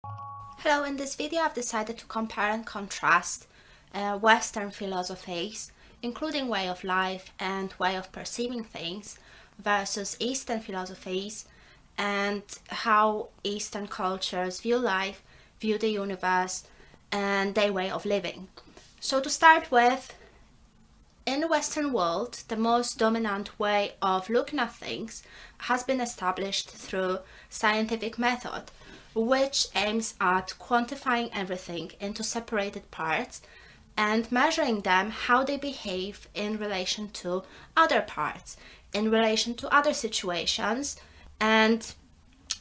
Hello, in this video I've decided to compare and contrast Western philosophies, including way of life and way of perceiving things, versus Eastern philosophies and how Eastern cultures view life, view the universe, and their way of living. So to start with, in the Western world, the most dominant way of looking at things has been established through scientific method, which aims at quantifying everything into separated parts and measuring them how they behave in relation to other parts, in relation to other situations and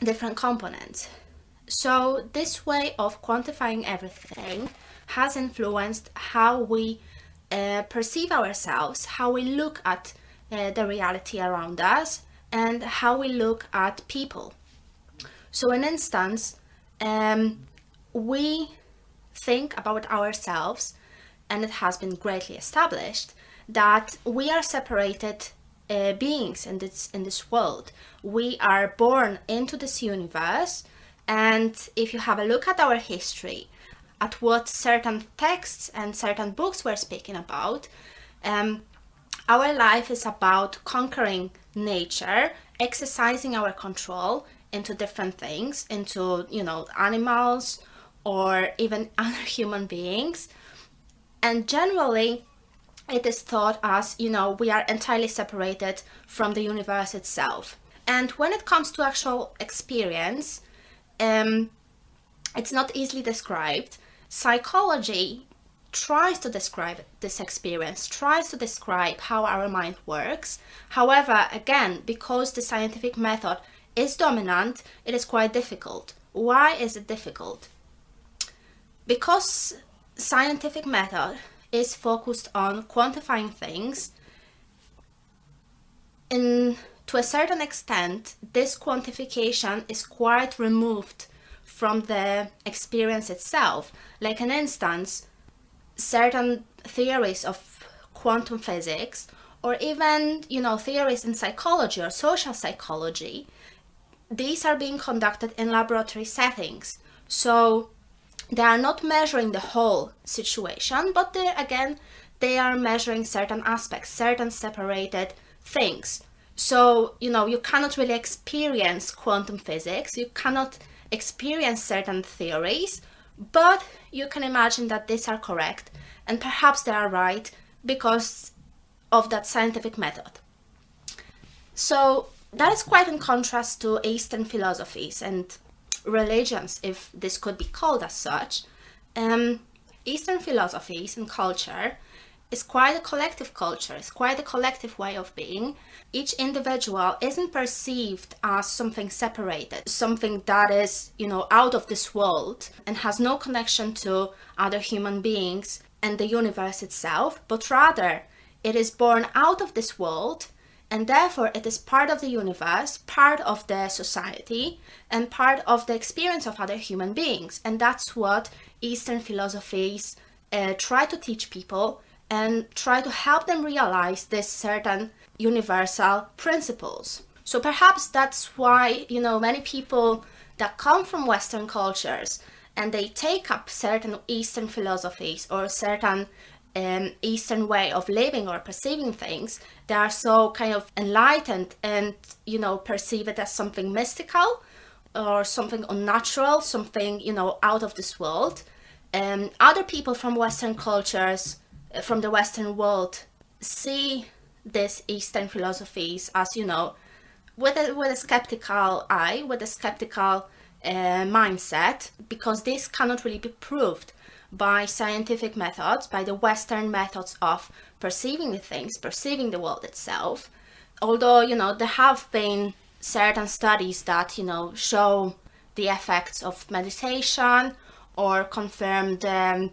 different components. So this way of quantifying everything has influenced how we perceive ourselves, how we look at the reality around us, and how we look at people. So in instance, we think about ourselves, and it has been greatly established that we are separated beings in this world. We are born into this universe, and if you have a look at our history, at what certain texts and certain books were speaking about, our life is about conquering nature, exercising our control into different things, into, animals or even other human beings. And generally, it is thought as, we are entirely separated from the universe itself. And when it comes to actual experience, it's not easily described. Psychology tries to describe this experience, tries to describe how our mind works. However, again, because the scientific method is dominant, it is quite difficult. Why is it difficult? Because scientific method is focused on quantifying things, to a certain extent, this quantification is quite removed from the experience itself. Like an instance, certain theories of quantum physics, or even, theories in psychology or social psychology, these are being conducted in laboratory settings. So they are not measuring the whole situation, but they are measuring certain aspects, certain separated things. So, you cannot really experience quantum physics, you cannot experience certain theories, but you can imagine that these are correct, and perhaps they are right because of that scientific method. So that is quite in contrast to Eastern philosophies and religions, if this could be called as such. Eastern philosophies and culture is quite a collective culture, it's quite a collective way of being. Each individual isn't perceived as something separated, something that is, out of this world and has no connection to other human beings and the universe itself, but rather it is born out of this world, and therefore it is part of the universe, part of the society, and part of the experience of other human beings. And that's what Eastern philosophies try to teach people and try to help them realize these certain universal principles. So perhaps that's why, many people that come from Western cultures and they take up certain Eastern philosophies or certain Eastern way of living or perceiving things, they are so kind of enlightened and, perceive it as something mystical or something unnatural, something, out of this world. Other people from Western cultures, from the Western world, see these Eastern philosophies as, with a skeptical eye, with a skeptical mindset, because this cannot really be proved by scientific methods, by the Western methods of perceiving the things, perceiving the world itself. Although, there have been certain studies that, show the effects of meditation or confirm the,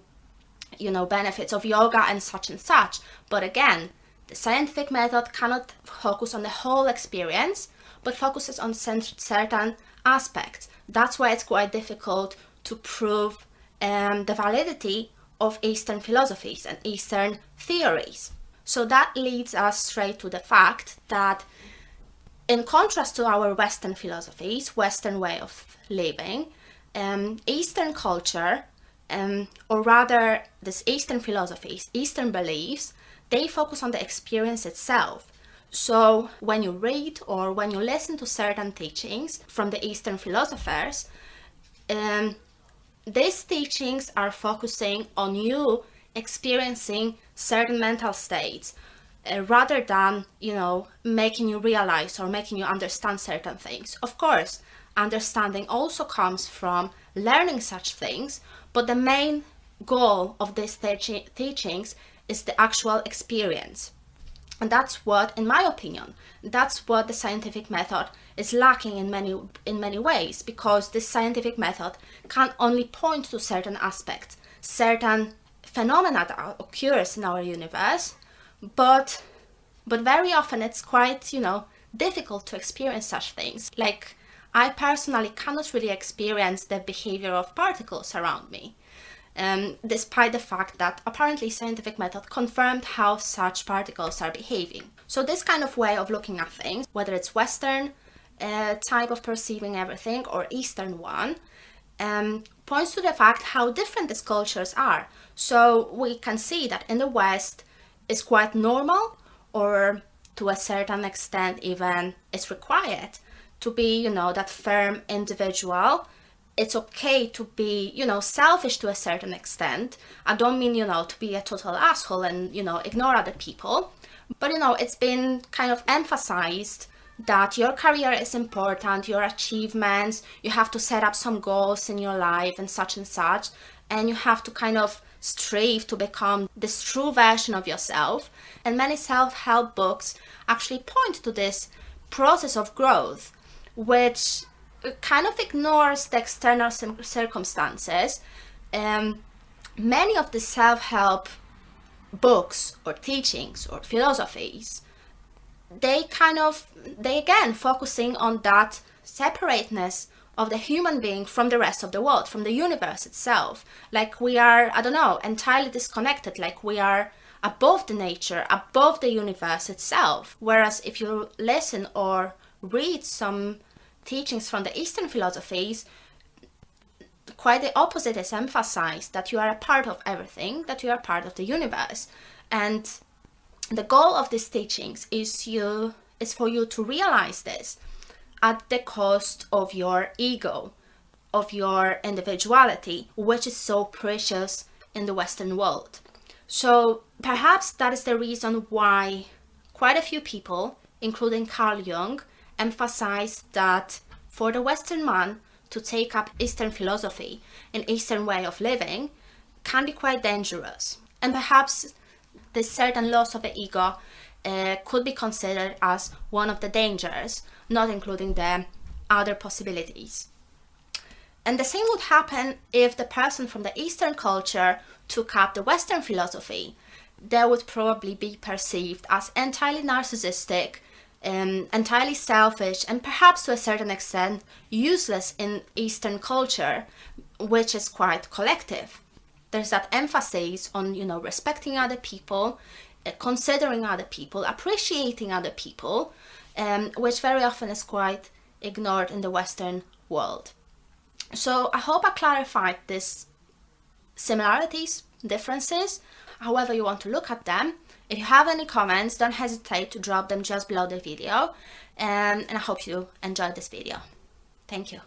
benefits of yoga and such. But again, the scientific method cannot focus on the whole experience, but focuses on certain aspects. That's why it's quite difficult to prove the validity of Eastern philosophies and Eastern theories. So that leads us straight to the fact that, in contrast to our Western philosophies, Western way of living, Eastern culture, or rather this Eastern philosophies, Eastern beliefs, they focus on the experience itself. So when you read or when you listen to certain teachings from the Eastern philosophers, these teachings are focusing on you experiencing certain mental states, rather than, making you realize or making you understand certain things. Of course, understanding also comes from learning such things, but the main goal of these teachings is the actual experience. And that's what, in my opinion, that's what the scientific method is lacking in many ways, because this scientific method can only point to certain aspects, certain phenomena that occurs in our universe, but very often it's quite, difficult to experience such things. Like, I personally cannot really experience the behavior of particles around me, despite the fact that apparently scientific method confirmed how such particles are behaving. So this kind of way of looking at things, whether it's Western type of perceiving everything or Eastern one, points to the fact how different these cultures are. So we can see that in the West it's quite normal, or to a certain extent even it's required, to be, that firm individual. It's okay to be, selfish to a certain extent. I don't mean, to be a total asshole and, ignore other people. But, it's been kind of emphasized that your career is important, your achievements, you have to set up some goals in your life and such, and you have to kind of strive to become this true version of yourself. And many self-help books actually point to this process of growth, which kind of ignores the external circumstances. Many of the self-help books or teachings or philosophies, they again focusing on that separateness of the human being from the rest of the world, from the universe itself. Like we are, I don't know, entirely disconnected, like we are above the nature, above the universe itself. Whereas if you listen or read some teachings from the Eastern philosophies, quite the opposite is emphasized, that you are a part of everything, that you are part of the universe. And the goal of these teachings is for you to realize this at the cost of your ego, of your individuality, which is so precious in the Western world. So perhaps that is the reason why quite a few people, including Carl Jung, emphasized that for the Western man to take up Eastern philosophy and Eastern way of living can be quite dangerous. And perhaps this certain loss of the ego could be considered as one of the dangers, not including the other possibilities. And the same would happen if the person from the Eastern culture took up the Western philosophy. They would probably be perceived as entirely narcissistic, entirely selfish, and perhaps to a certain extent useless in Eastern culture, which is quite collective. There's that emphasis on, respecting other people, considering other people, appreciating other people, which very often is quite ignored in the Western world. So I hope I clarified these similarities, differences, however you want to look at them. If you have any comments, don't hesitate to drop them just below the video, and I hope you enjoyed this video. Thank you.